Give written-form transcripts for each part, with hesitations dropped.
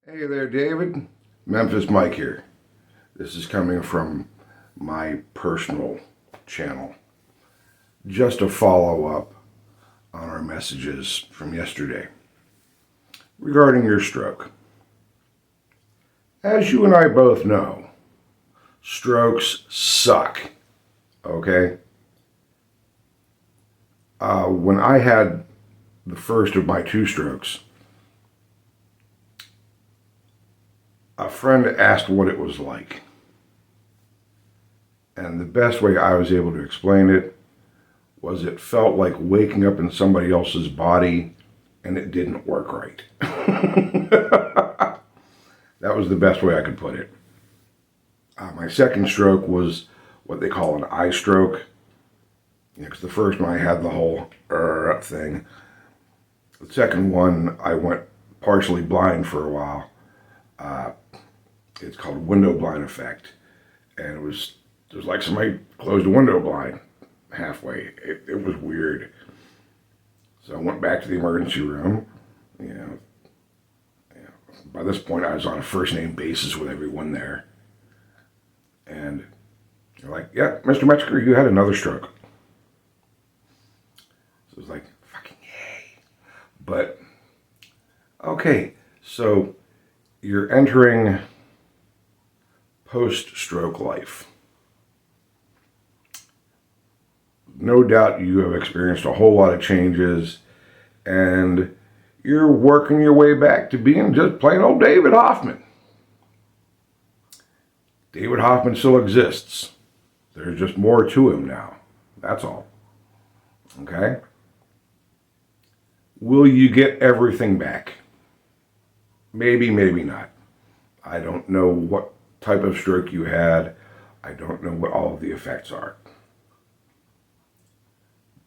Hey there, David. Memphis Mike here. This is coming from my personal channel. Just a follow-up on our messages from yesterday regarding your stroke. As you and I both know, strokes suck, okay? When I had the first of my two strokes, a friend asked what it was like. And the best way I was able to explain it was it felt like waking up in somebody else's body and it didn't work right. That was the best way I could put it. My second stroke was what they call an eye stroke. Because the first one I had the whole thing. The second one I went partially blind for a while. It's called window blind effect, and it was like somebody closed a window blind halfway. It was weird. So I went back to the emergency room. By this point I was on a first name basis with everyone there, and they're like, "Yeah, Mr. Metzger, you had another stroke." So it was like, fucking yay. But okay, so you're entering post-stroke life. No doubt you have experienced a whole lot of changes, and you're working your way back to being just plain old David Hoffman. David Hoffman still exists. There's just more to him now. That's all. Okay? Will you get everything back? Maybe, maybe not. I don't know what type of stroke you had. I don't know what all of the effects are.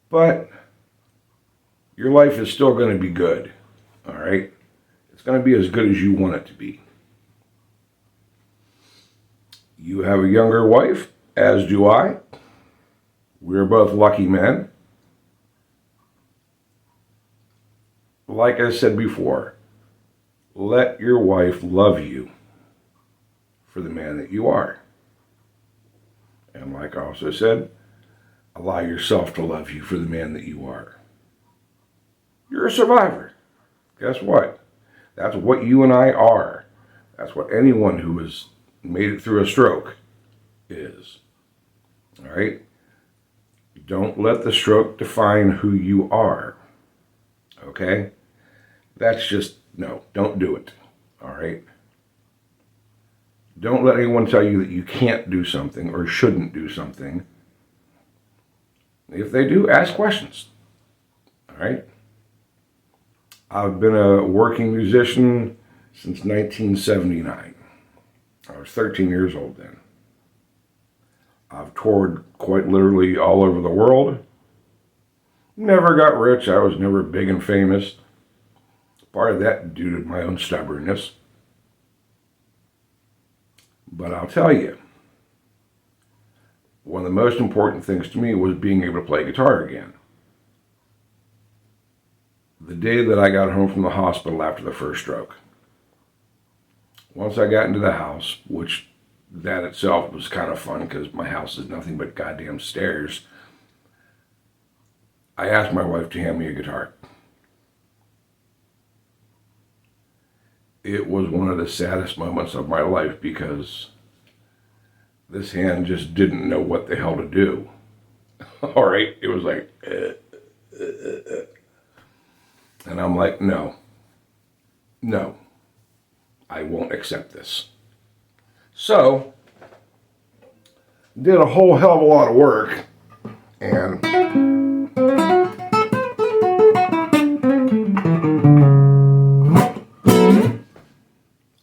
But your life is still going to be good. All right? It's going to be as good as you want it to be. You have a younger wife, as do I. We're both lucky men. Like I said before, let your wife love you for the man that you are. And like I also said, allow yourself to love you for the man that you are. You're a survivor. Guess what? That's what you and I are. That's what anyone who has made it through a stroke is. All right? Don't let the stroke define who you are. Okay? That's just, no, don't do it. All right? Don't let anyone tell you that you can't do something or shouldn't do something. If they do, ask questions. All right? I've been a working musician since 1979. I was 13 years old then. I've toured quite literally all over the world. Never got rich. I was never big and famous. Part of that due to my own stubbornness. But I'll tell you, one of the most important things to me was being able to play guitar again. The day that I got home from the hospital after the first stroke, once I got into the house, which that itself was kind of fun because my house is nothing but goddamn stairs, I asked my wife to hand me a guitar. It was one of the saddest moments of my life because this hand just didn't know what the hell to do. All right, it was like, and I'm like, no, I won't accept this. So, did a whole hell of a lot of work, and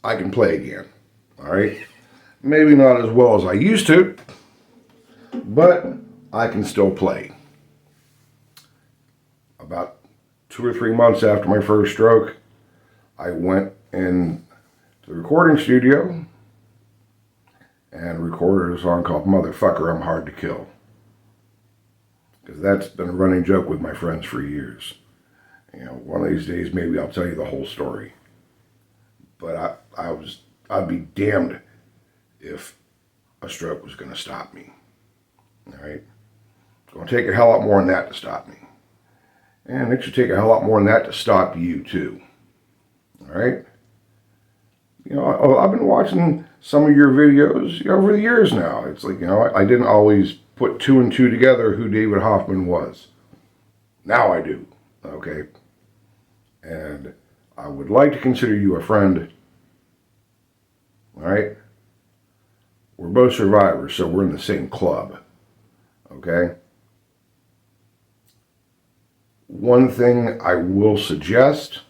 I can play again. All right? Maybe not as well as I used to, but I can still play. About 2 or 3 months after my first stroke, I went in to the recording studio and recorded a song called Motherfucker, I'm Hard to Kill. Because that's been a running joke with my friends for years. One of these days maybe I'll tell you the whole story. But I'd be damned if a stroke was going to stop me. All right? It's going to take a hell lot more than that to stop me. And it should take a hell lot more than that to stop you, too. All right? You know, I've been watching some of your videos over the years now. It's like, you know, I didn't always put two and two together who David Hoffman was. Now I do. Okay? And I would like to consider you a friend. All right? We're both survivors, so we're in the same club. Okay? One thing I will suggest,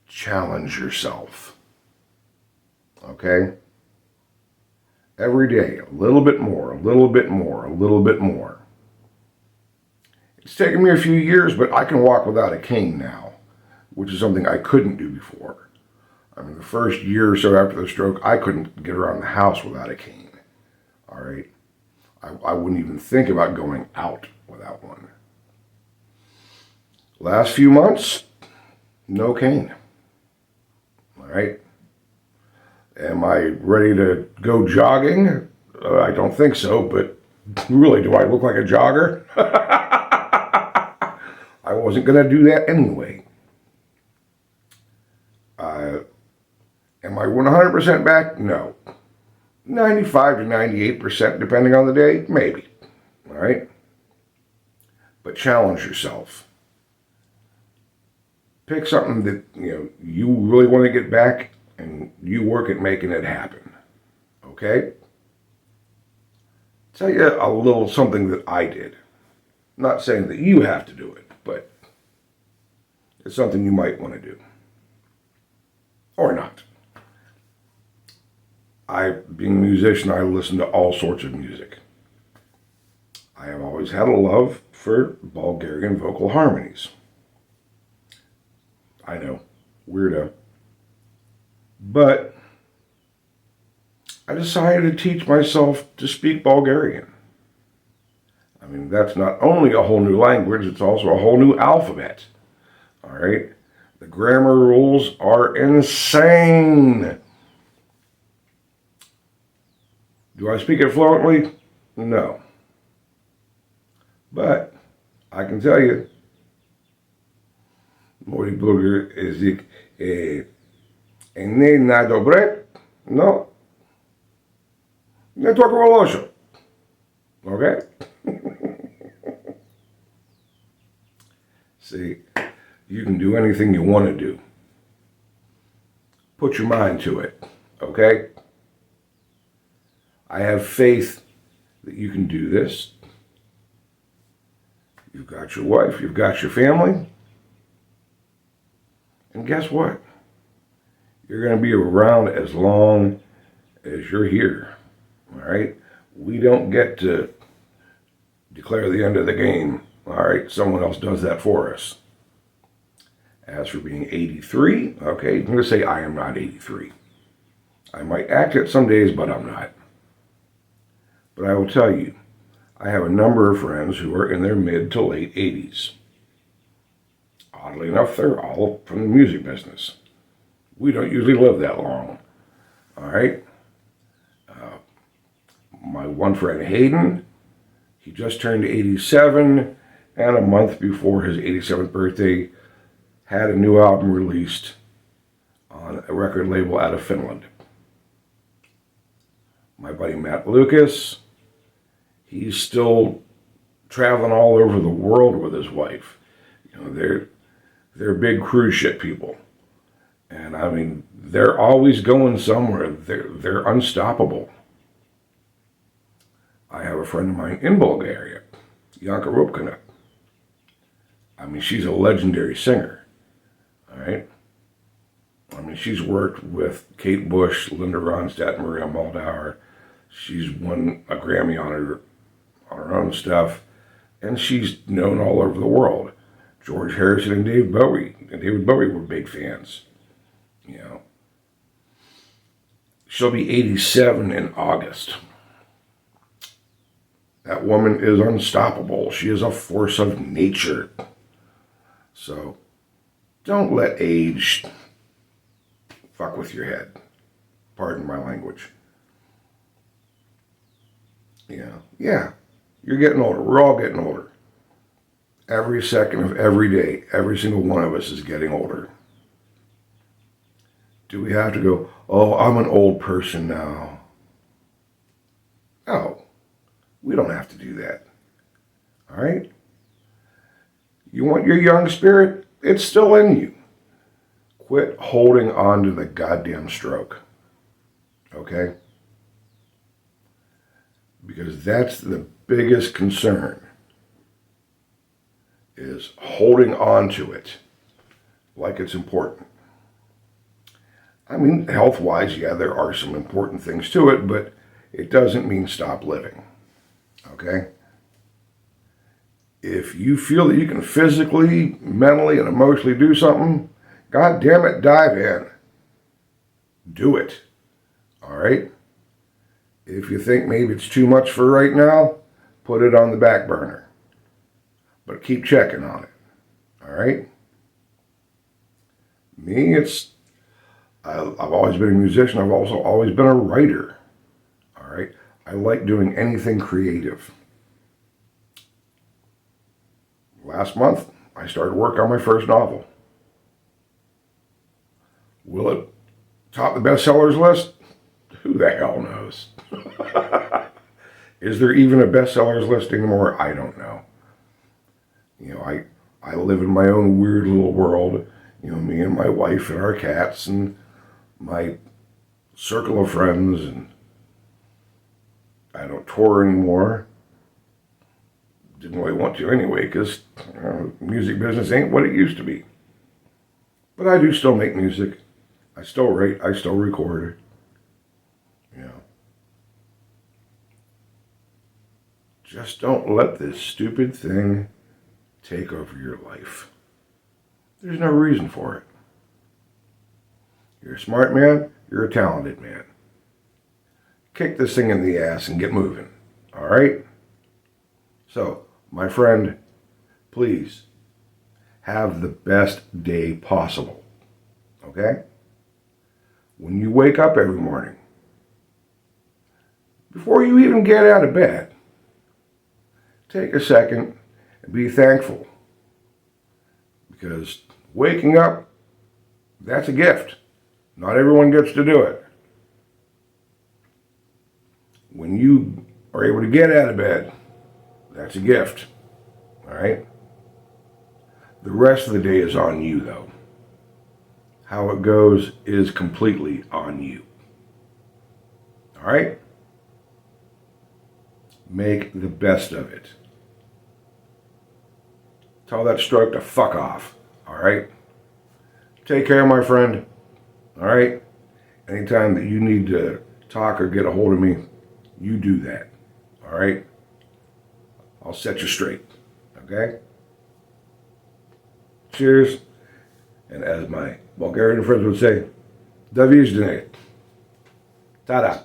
challenge yourself. Okay? Every day, a little bit more, a little bit more, a little bit more. It's taken me a few years, but I can walk without a cane now, which is something I couldn't do before. I mean, the first year or so after the stroke, I couldn't get around the house without a cane. All right? I wouldn't even think about going out without one. Last few months, no cane. All right? Am I ready to go jogging? I don't think so, but really, do I look like a jogger? I wasn't going to do that anyway. Am I 100% back? No. 95 to 98%, depending on the day? Maybe. All right? But challenge yourself. Pick something that, you really want to get back, and you work at making it happen. Okay? Tell you a little something that I did. Not saying that you have to do it, but it's something you might want to do. Or not. Being a musician, I listen to all sorts of music. I have always had a love for Bulgarian vocal harmonies. I know, weirdo. But I decided to teach myself to speak Bulgarian. I mean, that's not only a whole new language, it's also a whole new alphabet. All right? The grammar rules are insane. Do I speak it fluently? No. But I can tell you, moj bulgar jezik не най-добре, но не толкова лошо. Okay? See, you can do anything you want to do. Put your mind to it. Okay? I have faith that you can do this. You've got your wife, you've got your family. And guess what? You're going to be around as long as you're here. All right? We don't get to declare the end of the game. All right? Someone else does that for us. As for being 83, okay, I'm going to say I am not 83. I might act it some days, but I'm not. But I will tell you, I have a number of friends who are in their mid to late 80s. Oddly enough, they're all from the music business. We don't usually live that long. All right? My one friend, Hayden, he just turned 87, and a month before his 87th birthday, had a new album released on a record label out of Finland. My buddy Matt Lucas, he's still traveling all over the world with his wife. They're big cruise ship people. And I mean, they're always going somewhere. They're unstoppable. I have a friend of mine in Bulgaria, Yanka Rupkina. I mean, she's a legendary singer. All right? I mean, she's worked with Kate Bush, Linda Ronstadt, Maria Moldauer. She's won a Grammy on her own stuff. And she's known all over the world. George Harrison and David Bowie. And David Bowie were big fans. She'll be 87 in August. That woman is unstoppable. She is a force of nature. So, don't let age fuck with your head. Pardon my language. Yeah, you're getting older. We're all getting older. Every second of every day, every single one of us is getting older. Do we have to go, oh, I'm an old person now? No, we don't have to do that. All right? You want your young spirit? It's still in you. Quit holding on to the goddamn stroke. Okay? Because that's the biggest concern, is holding on to it like it's important. I mean, health-wise, yeah, there are some important things to it, but it doesn't mean stop living. Okay? If you feel that you can physically, mentally, and emotionally do something, God damn it, dive in. Do it. All right? If you think maybe it's too much for right now, put it on the back burner. But keep checking on it. All right? Me, I've always been a musician. I've also always been a writer. All right? I like doing anything creative. Last month, I started work on my first novel. Will it top the bestsellers list? Who the hell knows? Is there even a bestsellers list anymore? I don't know. I live in my own weird little world. Me and my wife and our cats and my circle of friends, and I don't tour anymore. Didn't really want to anyway, because music business ain't what it used to be. But I do still make music. I still write. I still record. Just don't let this stupid thing take over your life. There's no reason for it. You're a smart man. You're a talented man. Kick this thing in the ass and get moving. All right? So, my friend, please have the best day possible. Okay? When you wake up every morning, before you even get out of bed, take a second and be thankful. Because waking up, that's a gift. Not everyone gets to do it. When you are able to get out of bed, that's a gift. All right? The rest of the day is on you, though. How it goes is completely on you. All right? Make the best of it. Tell that stroke to fuck off. All right? Take care, my friend. All right? Anytime that you need to talk or get a hold of me, you do that. All right? I'll set you straight. Okay? Cheers. And as my Bulgarian friends would say, do widzenia. Ta-da.